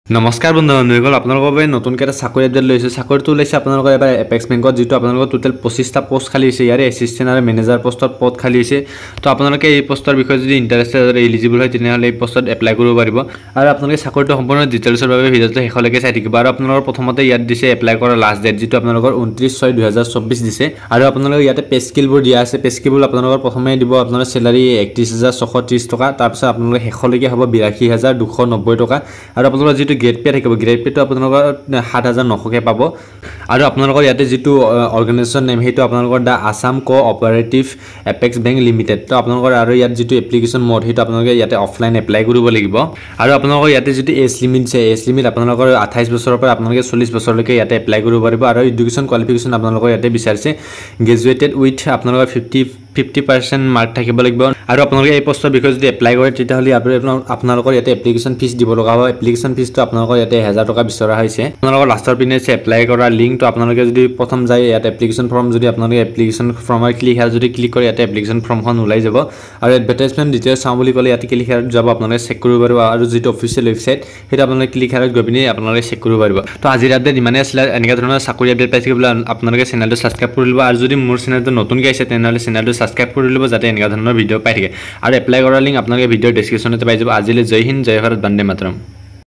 নমস্কাৰ বন্ধুসকল আপোনালোকৰ বাবে নতুনকৈ এটা চাকৰি আপডেট লৈছোঁ চাকৰিটো ওলাইছে আপোনালোকৰ এবাৰ এপেক্স বেংকত যিটো আপোনালোকৰ টোটেল 25টা পোষ্ট খালী হৈছে ইয়াৰে এছিষ্টেণ্ট আৰু মেনেজাৰ পোষ্টত পদ খালী হৈছে তো আপোনালোকে এই পোষ্টৰ বিষয়ে যদি ইণ্টাৰেষ্টেড আৰু এলিজিবল হয় তেনেহ'লে এই পোষ্টত এপ্লাই কৰিব পাৰিব আৰু আপোনালোকে চাকৰিটো সম্পূৰ্ণ ডিটেইলছৰ বাবে ভিডিঅ'টো শেষলৈকে চাই থাকিব আৰু আপোনালোকৰ প্ৰথমতে ইয়াত দিছে এপ্লাই কৰাৰ লাষ্ট ডেট যিটো আপোনালোকৰ 29/6/2024 দিছে আৰু আপোনালোকৰ ইয়াতে পে স্কেলবোৰ দিয়া আছে পে স্কেলবোৰ আপোনালোকৰ প্ৰথমে দিব আপোনাৰ চেলাৰী 31,630 টকা তাৰপিছত আপোনালোকৰ শেষলৈকে হ'ব 82,290 টকা আৰু আপোনালোকৰ যিটো গ্ৰেড পে থাকিব গ্ৰেড পেটো আপোনালোকৰ 7,900 পাব আৰু আপোনালোকৰ ইয়াতে যিটো অৰ্গেনাইজেশ্যন নেম সেইটো আপোনালোকৰ the Assam cooperative apex bank limited তো আপোনালোকৰ আৰু ইয়াত যিটো এপ্লিকেশ্যন মোড সেইটো আপোনালোকে ইয়াতে অফলাইন এপ্লাই কৰিব লাগিব আৰু আপোনালোকৰ ইয়াতে যিটো এজ লিমিট আছে এজ লিমিট আপোনালোকৰ 28 বছৰৰ পৰা আপোনালোকে 40 বছৰলৈকে ইয়াতে এপ্লাই কৰিব পাৰিব আৰু এডুকেশ্যন কোৱালিফিকেশ্যন আপোনালোকৰ ইয়াতে বিচাৰিছে গ্ৰেজুৱেটেড উইথ আপোনালোকৰ 50% মাৰ্ক থাকিব লাগিব আৰু আপোনালোকে এই পোষ্টৰ বিষয়ে যদি এপ্লাই কৰে তেতিয়াহ'লে আপোনালোকৰ ইয়াতে এপ্লিকেশ্যন ফিজ দিব লগা হ'ব এপ্লিকেশ্যন ফিজটো আপোনালোকৰ ইয়াতে 1000 টকা বিচৰা হৈছে আপোনালোকৰ লাষ্টৰ পিনে আছে এপ্লাই কৰা লিংকটো আপোনালোকে যদি প্ৰথম যায় ইয়াতে এপ্লিকেশ্যন ফৰ্ম যদি আপোনালোকে এপ্লিকেশ্যন ফৰ্মৰ ক্লিক কৰে ইয়াতে এপ্লিকেশ্যন ফৰ্মখন ওলাই যাব আৰু এডভাৰটাইজমেণ্ট ডিটেইলছ চাওঁ বুলি ক'লে ইয়াতে ক্লিক হেয়াৰত যাব আপোনালোকে চেক কৰিব পাৰিব আৰু যিটো অফিচিয়েল ৱেবছাইট সেইটো আপোনালোকে ক্লিক হেয়াৰত গৈ পিনি আপোনালোকে চেক কৰিব পাৰিব তো আজিৰ আপডেট ইমানেই আছিলে এনেকুৱা ধৰণৰ চাকৰি আপডেট পাই থাকিবলৈ আপোনালোকে চেনেলটো ছাবস্ক্ৰাইব কৰি ল'ব আৰু যদি মোৰ চেনেলটো নতুনকৈ আহিছে তেনেহ'লে চেনেলটো ছাবস্ক্ৰাইব কৰি ল'ব যাতে এনেকুৱা ধৰণৰ ভিডিঅ' পাই থাকে আৰু এপ্লাই কৰাৰ লিংক আপোনালোকে ভিডিঅ'ৰ ডেছক্ৰিপশ্যনতে পাই যাব আজিলৈ জয় হিন্দ জয় ভাৰত বন্দে মাতৰম